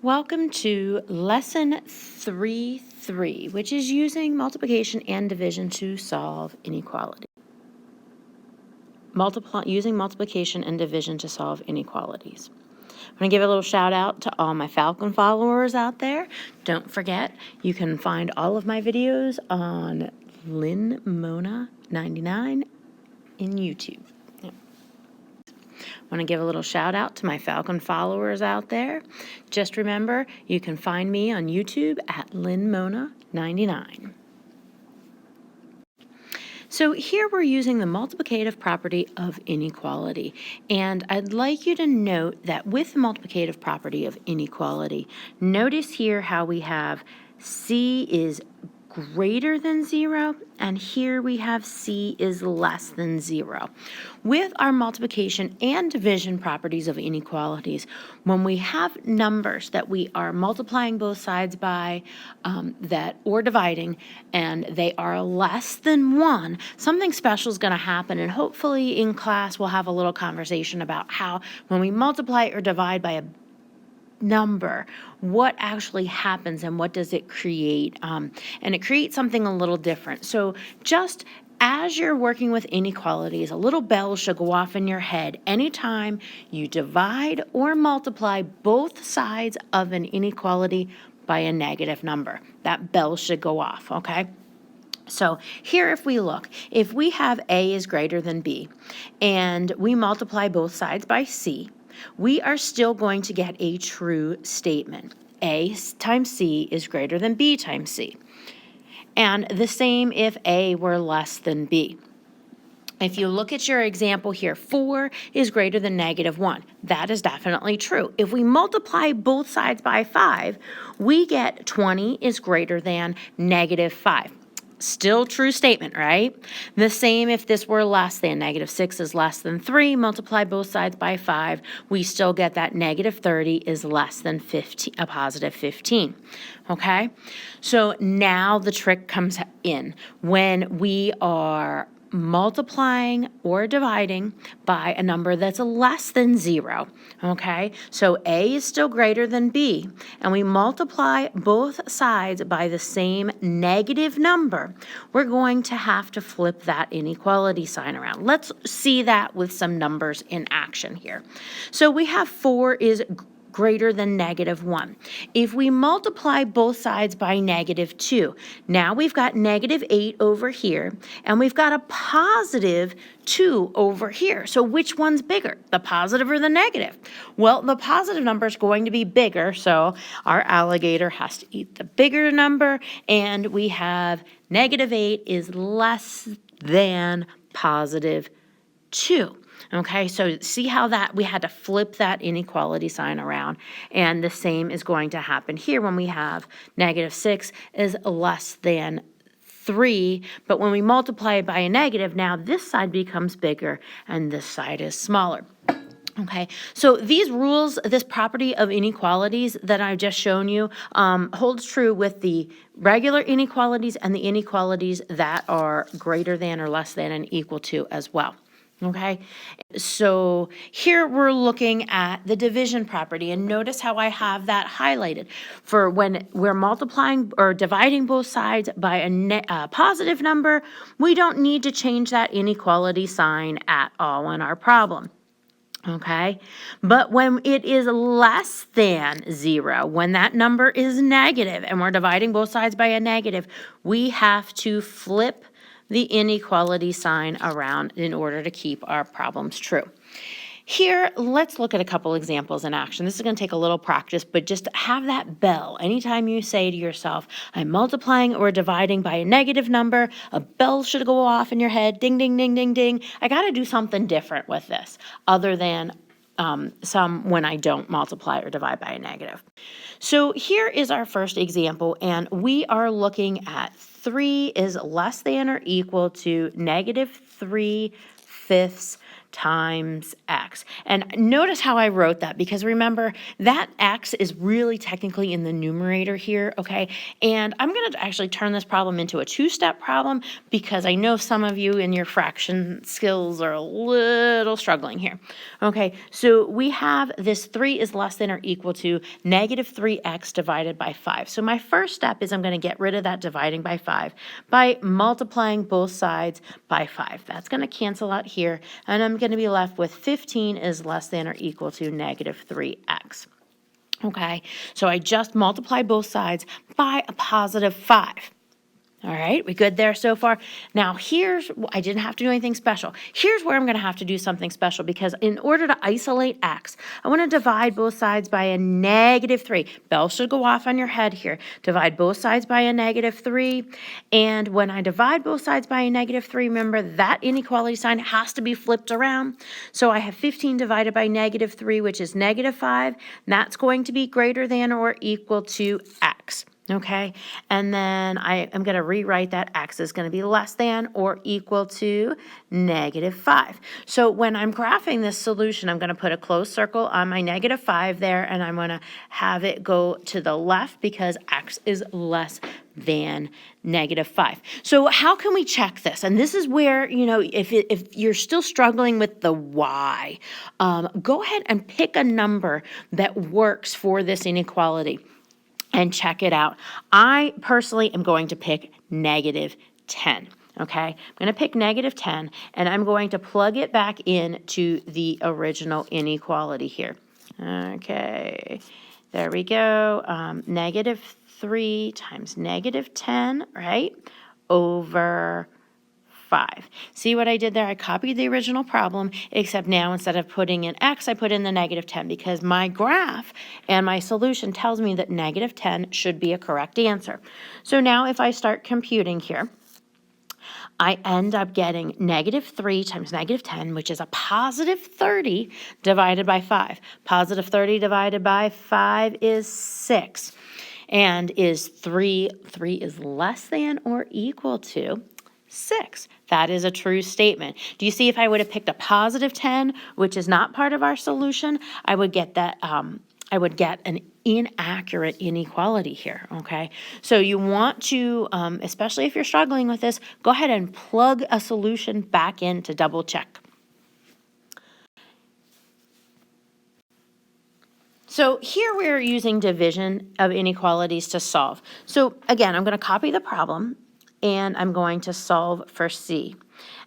Welcome to Lesson 3.3, which is using multiplication and division to solve inequality. Using multiplication and division to solve inequalities. I'm going to give a little shout out to all my Falcon followers out there. Don't forget, you can find all of my videos on LynMona99 in YouTube. I want to give a little shout out to my Falcon followers out there. Just remember, you can find me on YouTube at LynMona99. So here we're using the multiplicative property of inequality. And I'd like you to note that with the multiplicative property of inequality, notice here how we have C is greater than 0, and here we have C is less than 0. With our multiplication and division properties of inequalities, when we have numbers that we are multiplying both sides by or dividing, and they are less than 1, something special is going to happen, and hopefully in class we'll have a little conversation about how when we multiply or divide by a number, what actually happens and what does it create, and it creates something a little different. So just as you're working with inequalities, a little bell should go off in your head anytime you divide or multiply both sides of an inequality by a negative number. That bell should go off, okay? So here if we look, if we have A is greater than B and we multiply both sides by C, we are still going to get a true statement. A times C is greater than B times C. And the same if A were less than B. If you look at your example here, 4 is greater than -1. That is definitely true. If we multiply both sides by 5, we get 20 is greater than -5. Still true statement, right? The same if this were less than. -6 is less than 3. Multiply both sides by 5. We still get that -30 is less than 15, a positive 15. Okay? So now the trick comes in. When we are multiplying or dividing by a number that's less than 0, okay? So A is still greater than B, and we multiply both sides by the same negative number, we're going to have to flip that inequality sign around. Let's see that with some numbers in action here. So we have 4 is greater than -1. If we multiply both sides by -2, now we've got -8 over here, and we've got a positive 2 over here. So which one's bigger, the positive or the negative? Well, the positive number is going to be bigger, so our alligator has to eat the bigger number, and we have -8 is less than positive 2. Okay, so see how that we had to flip that inequality sign around, and the same is going to happen here when we have -6 is less than 3, but when we multiply it by a negative, now this side becomes bigger and this side is smaller. Okay, so these rules, this property of inequalities that I've just shown you holds true with the regular inequalities and the inequalities that are greater than or less than and equal to as well. Okay, so here we're looking at the division property, and notice how I have that highlighted. For when we're multiplying or dividing both sides by a positive number, we don't need to change that inequality sign at all in our problem. Okay, but when it is less than 0, when that number is negative and we're dividing both sides by a negative, we have to flip the inequality sign around in order to keep our problems true. Here, let's look at a couple examples in action. This is going to take a little practice, but just have that bell. Anytime you say to yourself, I'm multiplying or dividing by a negative number, a bell should go off in your head. Ding, ding, ding, ding, ding. I got to do something different with this other than some when I don't multiply or divide by a negative. So here is our first example, and we are looking at 3 is less than or equal to -3/5 times x. And notice how I wrote that, because remember that x is really technically in the numerator here, okay? And I'm going to actually turn this problem into a two-step problem because I know some of you in your fraction skills are a little struggling here. Okay, so we have this 3 is less than or equal to negative 3x divided by 5. So my first step is I'm going to get rid of that dividing by 5 by multiplying both sides by 5. That's going to cancel out here, and I'm going to be left with 15 is less than or equal to negative 3x. Okay, so I just multiply both sides by a positive 5. All right, we good there so far? Now I didn't have to do anything special. Here's where I'm going to have to do something special, because in order to isolate x, I want to divide both sides by a negative 3. Bell should go off on your head here. Divide both sides by a negative 3. And when I divide both sides by a negative 3, remember that inequality sign has to be flipped around. So I have 15 divided by negative 3, which is negative 5. And that's going to be greater than or equal to x. Okay, and then I am going to rewrite that x is going to be less than or equal to negative 5. So when I'm graphing this solution, I'm going to put a closed circle on my negative 5 there, and I'm going to have it go to the left because x is less than negative 5. So how can we check this? And this is where, if you're still struggling with the y, go ahead and pick a number that works for this inequality and check it out. I personally am going to pick negative 10. Okay, I'm going to pick negative 10, and I'm going to plug it back into the original inequality here. Okay, there we go. Negative 3 times negative 10, right, over 5. See what I did there? I copied the original problem, except now instead of putting in x, I put in the negative 10, because my graph and my solution tells me that negative 10 should be a correct answer. So now if I start computing here, I end up getting negative 3 times negative 10, which is a positive 30 divided by 5. Positive 30 divided by 5 is 6. And is 3 is less than or equal to 6. That is a true statement. Do you see, if I would have picked a positive 10, which is not part of our solution, I would get that, I would get an inaccurate inequality here, okay? So you want to, especially if you're struggling with this, go ahead and plug a solution back in to double check. So here we're using division of inequalities to solve. So again, I'm going to copy the problem, and I'm going to solve for c.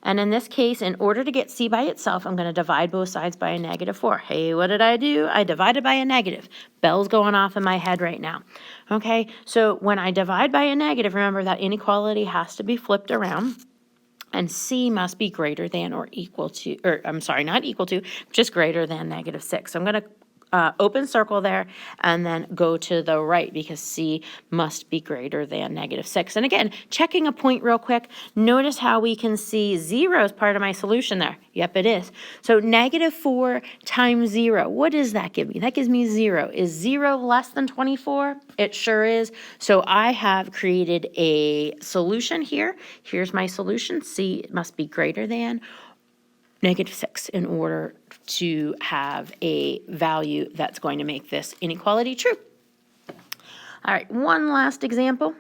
And in this case, in order to get c by itself, I'm going to divide both sides by a negative 4. Hey, what did I do? I divided by a negative. Bell's going off in my head right now. Okay, so when I divide by a negative, remember that inequality has to be flipped around. And c must be greater than or equal to, or I'm sorry, not equal to, just greater than negative 6. So I'm going to open circle there, and then go to the right, because c must be greater than negative 6. And again, checking a point real quick, notice how we can see 0 is part of my solution there. Yep, it is. So negative 4 times 0, what does that give me? That gives me 0. Is 0 less than 24? It sure is. So I have created a solution here. Here's my solution. C must be greater than negative 6 in order to have a value that's going to make this inequality true. All right, one last example.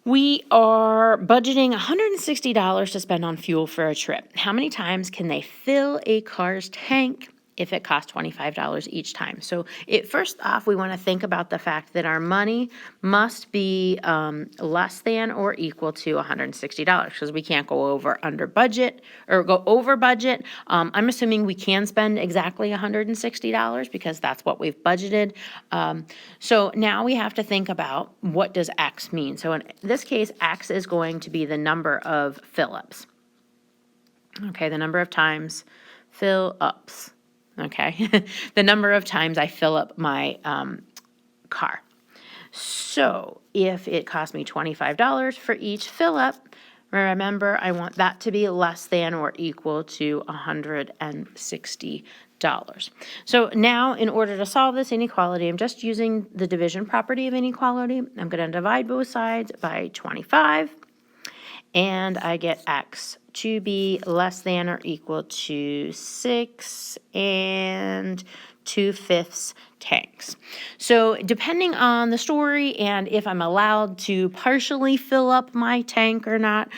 We are budgeting $160 to spend on fuel for a trip. How many times can they fill a car's tank if it costs $25 each time? So first off, we want to think about the fact that our money must be less than or equal to $160, because we can't go over under budget or go over budget. I'm assuming we can spend exactly $160 because that's what we've budgeted. So now we have to think about, what does X mean? So in this case, X is going to be the number of fill-ups. Okay, the number of times fill-ups. Okay, the number of times I fill up my car. So if it costs me $25 for each fill up, remember I want that to be less than or equal to $160. So now, in order to solve this inequality, I'm just using the division property of inequality. I'm going to divide both sides by 25. and I get x to be less than or equal to 6 2/5 tanks. So depending on the story and if I'm allowed to partially fill up my tank or not,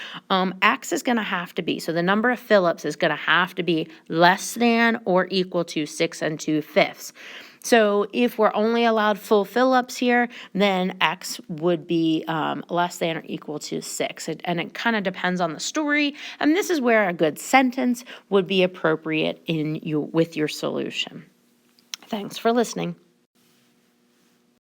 x is going to have to be, so the number of fill-ups is going to have to be less than or equal to 6 2/5. So if we're only allowed full fill-ups here, then x would be less than or equal to 6. And it kind of depends on the story. And this is where a good sentence would be appropriate with your solution. Thanks for listening.